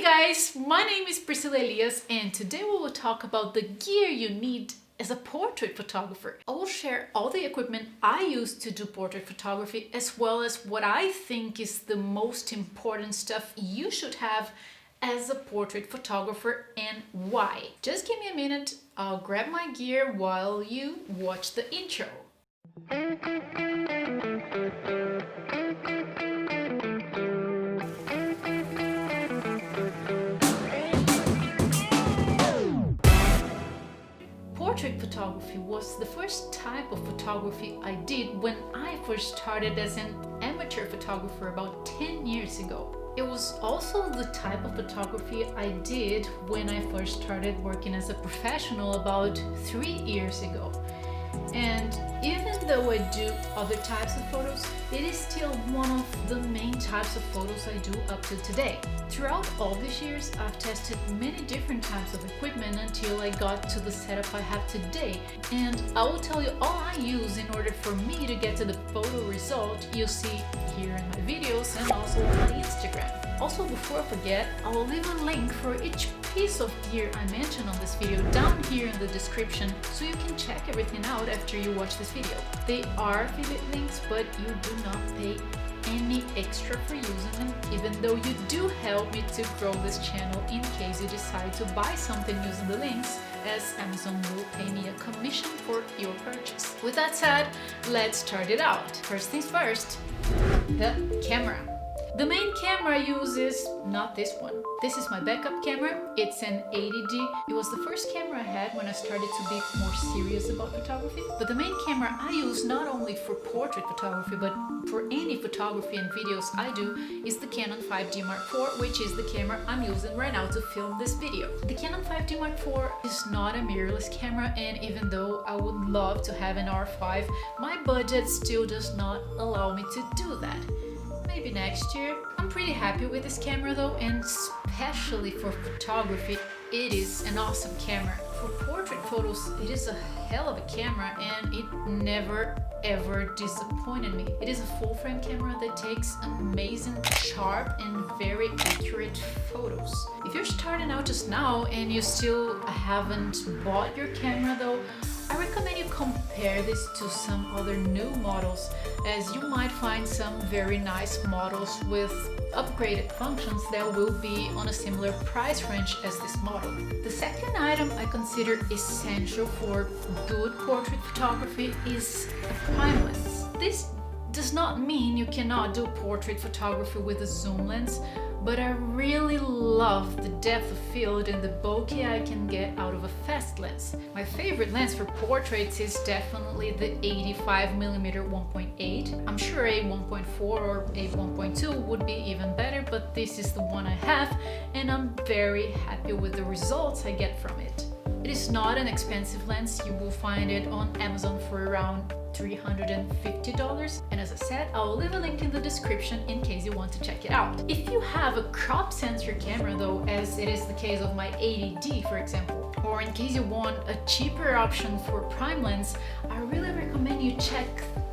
Hey guys, my name is Priscilla Elias and today we will talk about the gear you need as a portrait photographer. I will share all the equipment I use to do portrait photography as well as what I think is the most important stuff you should have as a portrait photographer and why. Just give me a minute, I'll grab my gear while you watch the intro. Portrait photography was the first type of photography I did when I first started as an amateur photographer about 10 years ago. It was also the type of photography I did when I first started working as a professional about 3 years ago. And even though I do other types of photos, it is still one of the main types of photos I do up to today. Throughout all these years, I've tested many different types of equipment until I got to the setup I have today. And I will tell you all I use in order for me to get to the photo result you see here in my videos and also on my Instagram. Also, before I forget, I will leave a link for each piece of gear I mentioned on this video down here in the description so you can check everything out after you watch this video. They are affiliate links, but you do not pay any extra for using them, even though you do help me to grow this channel in case you decide to buy something using the links, as Amazon will pay me a commission for your purchase. With that said, let's start it out. First things first, the camera. The main camera I use is not this one. This is my backup camera. It's an 80D. It was the first camera I had when I started to be more serious about photography. But the main camera I use not only for portrait photography, but for any photography and videos I do is the Canon 5D Mark IV, which is the camera I'm using right now to film this video. The Canon 5D Mark IV is not a mirrorless camera, and even though I would love to have an R5, my budget still does not allow me to do that. Maybe next year. I'm pretty happy with this camera though, and especially for photography, it is an awesome camera. For portrait photos, it is a hell of a camera and it never ever disappointed me. It is a full frame camera that takes amazing, sharp and very accurate photos. If you're starting out just now and you still haven't bought your camera though, I recommend you compare this to some other new models, as you might find some very nice models with upgraded functions that will be on a similar price range as this model. The second item I consider essential for good portrait photography is a prime lens. This does not mean you cannot do portrait photography with a zoom lens, but I really love the depth of field and the bokeh I can get out of a fast lens. My favorite lens for portraits is definitely the 85mm 1.8. I'm sure a 1.4 or a 1.2 would be even better, but this is the one I have and I'm very happy with the results I get from it. It is not an expensive lens. You will find it on Amazon for around $350, and as I said, I will leave a link in the description in case you want to check it out. If you have a crop sensor camera though, as it is the case of my 80D for example, or in case you want a cheaper option for prime lens, I really recommend you check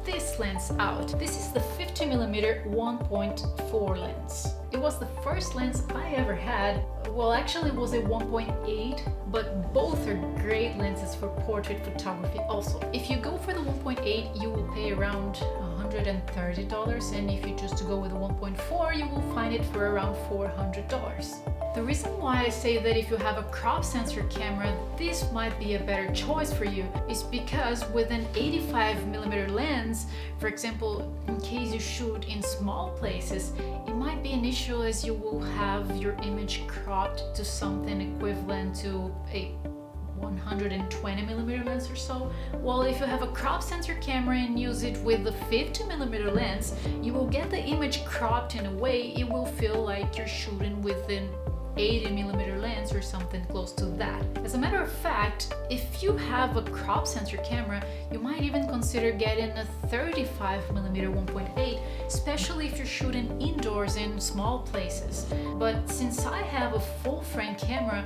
this lens out. This is the 50mm 1.4 lens. It was the first lens I ever had. Well, actually it was a 1.8, but both are great lenses for portrait photography also. If you go for the 1.8, you will pay around $130, and if you choose to go with the 1.4, you will find it for around $400. The reason why I say that if you have a crop sensor camera, this might be a better choice for you is because with an 85mm lens, for example, in case you shoot in small places, it might be an issue as you will have your image cropped to something equivalent to a 120mm lens or so. Well, if you have a crop sensor camera and use it with the 50mm lens, you will get the image cropped in a way it will feel like you're shooting with an 80mm lens or something close to that. As a matter of fact, if you have a crop sensor camera, you might even consider getting a 35mm 1.8, especially if you're shooting indoors in small places. But since I have a full frame camera,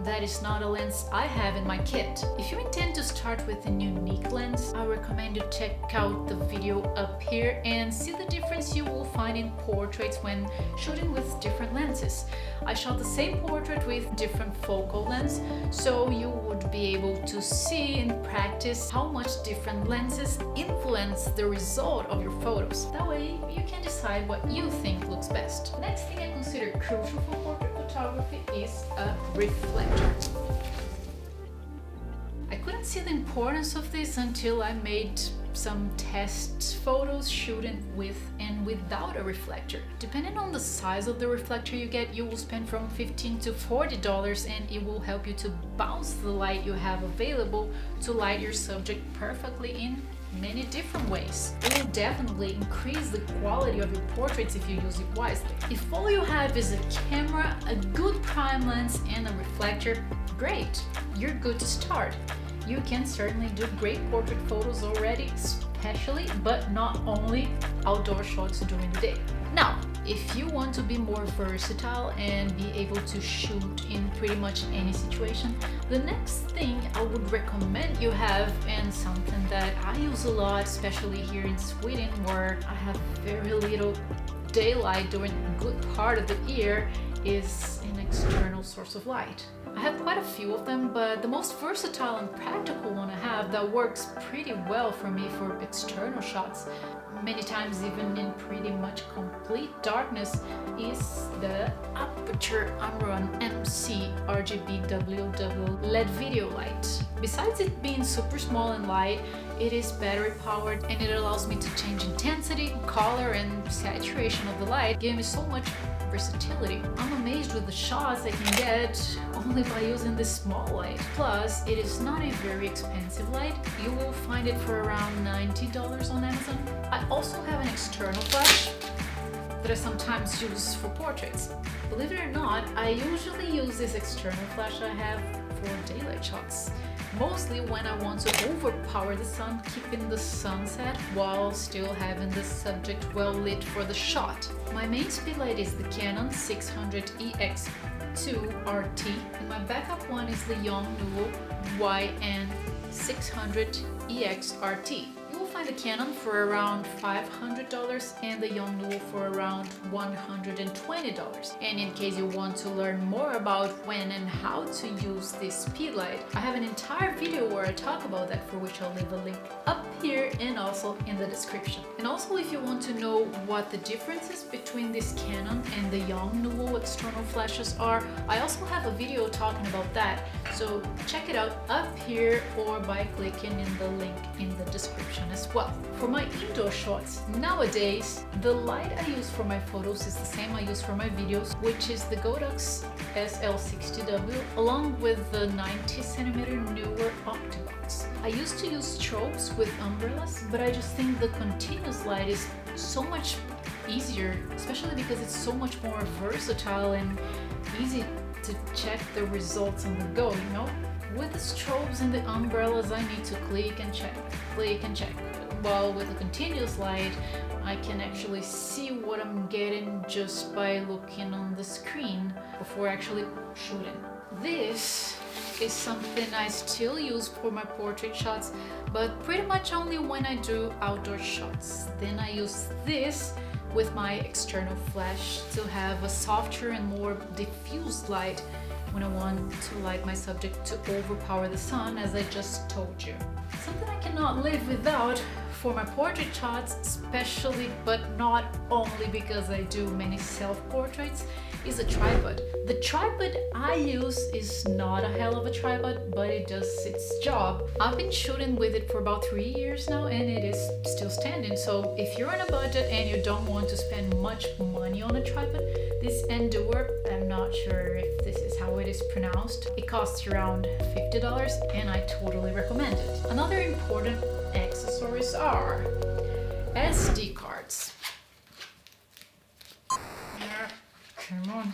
that is not a lens I have in my kit. If you intend to start with a unique lens, I recommend you check out the video up here and see the difference you will find in portraits when shooting with different lenses. I shot the same portrait with different focal lens, so you would be able to see in practice how much different lenses influence the result of your photos. That way you can decide what you think looks best. Next thing I consider crucial for portrait photography is a reflector. I couldn't see the importance of this until I made some test photos shooting with and without a reflector. Depending on the size of the reflector you get, you will spend from $15 to $40, and it will help you to bounce the light you have available to light your subject perfectly in many different ways. It will definitely increase the quality of your portraits if you use it wisely. If all you have is a camera, a good prime lens, and a reflector, great, you're good to start. You can certainly do great portrait photos already, especially, but not only, outdoor shots during the day. Now, if you want to be more versatile and be able to shoot in pretty much any situation, the next thing I would recommend you have, and something that I use a lot, especially here in Sweden where I have very little daylight during a good part of the year, is an external source of light. I have quite a few of them, but the most versatile and practical one I have that works pretty well for me for external shots, many times even in pretty much complete darkness, is the Aputure Amaran MC RGB WW LED video light. Besides it being super small and light, it is battery powered and it allows me to change intensity, color, and saturation of the light, giving me so much versatility. I'm amazed with the shots I can get only by using this small light. Plus, it is not a very expensive light. You will find it for around $90 on Amazon. I also have an external flash that I sometimes use for portraits. Believe it or not, I usually use this external flash I have for daylight shots. Mostly when I want to overpower the sun, keeping the sunset while still having the subject well lit for the shot. My main speedlight is the Canon 600EX2 RT, and my backup one is the Yongnuo YN600EX RT. You will find the Canon for around $500 and the Yongnuo for around $120. And in case you want to learn more about when and how to use this speedlight, I have an entire video where I talk about that, for which I'll leave a link up here and also in the description. And also, if you want to know what the differences between this Canon and the Yongnuo external flashes are, I also have a video talking about that, so check it out up here or by clicking in the link in the description as well. For my indoor shots, nowadays the light I use for my photos is the same I use for my videos, which is the Godox SL60W along with the 90cm newer Octabox. I used to use strobes with umbrellas, but I just think the continuous light is so much easier, especially because it's so much more versatile and easy to check the results on the go, you know? With the strobes and the umbrellas, I need to click and check. While with the continuous light, I can actually see what I'm getting just by looking on the screen before actually shooting. This is something I still use for my portrait shots, but pretty much only when I do outdoor shots. Then I use this with my external flash to have a softer and more diffused light when I want to light my subject to overpower the sun, as I just told you. Something I cannot live without for my portrait shots, especially but not only because I do many self-portraits, is a tripod. The tripod I use is not a hell of a tripod, but it does its job. I've been shooting with it for about 3 years now and it is still standing, so if you're on a budget and you don't want to spend much money on a tripod, this Endure, I'm not sure if this is how it is pronounced, it costs around $50 and I totally recommend it. Another important accessories are SD cards. Come on.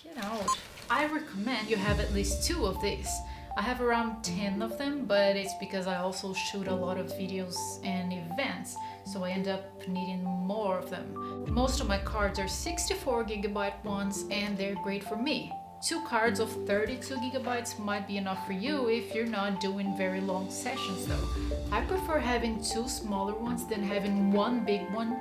Get out. I recommend you have at least 2 of these. I have around 10 of them, but it's because I also shoot a lot of videos and events, so I end up needing more of them. Most of my cards are 64GB ones and they're great for me. 2 cards of 32 gigabytes might be enough for you if you're not doing very long sessions though. I prefer having 2 smaller ones than having one big one.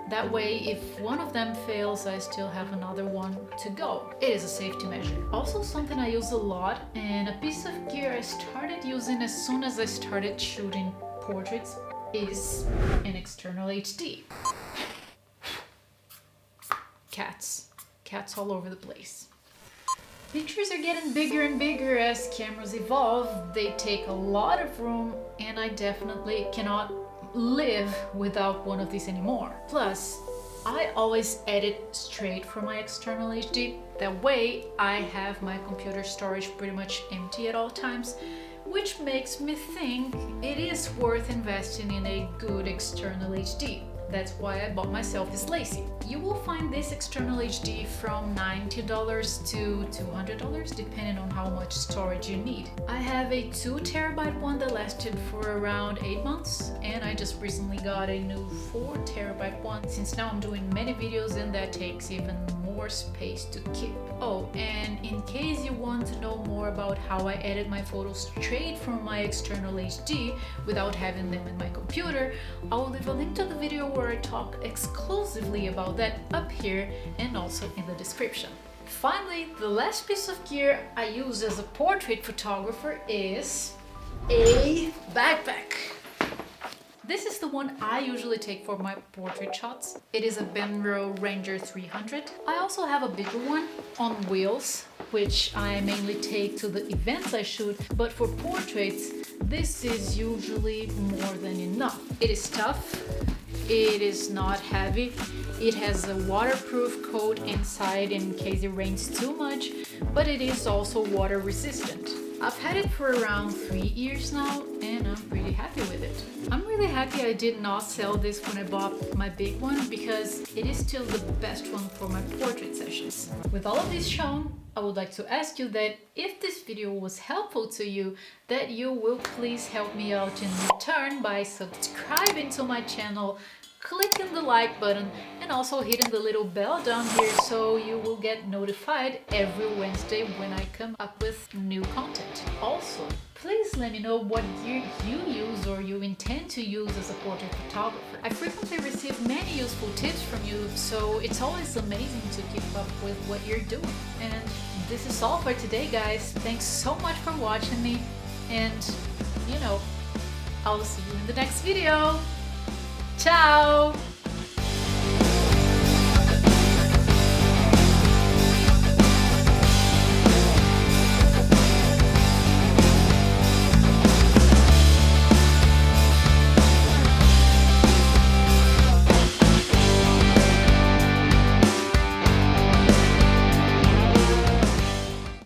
That way, if one of them fails, I still have another one to go. It is a safety measure. Also, something I use a lot, and a piece of gear I started using as soon as I started shooting portraits, is an external HD. Cats all over the place. Pictures are getting bigger and bigger as cameras evolve. They take a lot of room, and I definitely cannot live without one of these anymore. Plus, I always edit straight from my external HD. That way, I have my computer storage pretty much empty at all times, which makes me think it is worth investing in a good external HD. That's why I bought myself this LaCie. You will find this external HD from $90 to $200 depending on how much storage you need. I have a 2 terabyte one that lasted for around 8 months, and I just recently got a new 4 terabyte one since now I'm doing many videos and that takes even more space to keep. Oh, and in case you want to know more about how I edit my photos straight from my external HD without having them in my computer, I'll leave a link to the video where I talk exclusively about that up here and also in the description. Finally, the last piece of gear I use as a portrait photographer is a backpack. This is the one I usually take for my portrait shots. It is a Benro Ranger 300. I also have a bigger one on wheels, which I mainly take to the events I shoot, but for portraits, this is usually more than enough. It is tough, it is not heavy, it has a waterproof coat inside in case it rains too much, but it is also water resistant. I've had it for around 3 years now, and I'm pretty happy with it. I'm really happy I did not sell this when I bought my big one, because it is still the best one for my portrait sessions. With all of this shown, I would like to ask you that if this video was helpful to you, that you will please help me out in return by subscribing to my channel, clicking the like button, and also hitting the little bell down here so you will get notified every Wednesday when I come up with new content. Also, please let me know what gear you use or you intend to use as a portrait photographer. I frequently receive many useful tips from you, so it's always amazing to keep up with what you're doing. And this is all for today, guys. Thanks so much for watching me, and I'll see you in the next video. Ciao!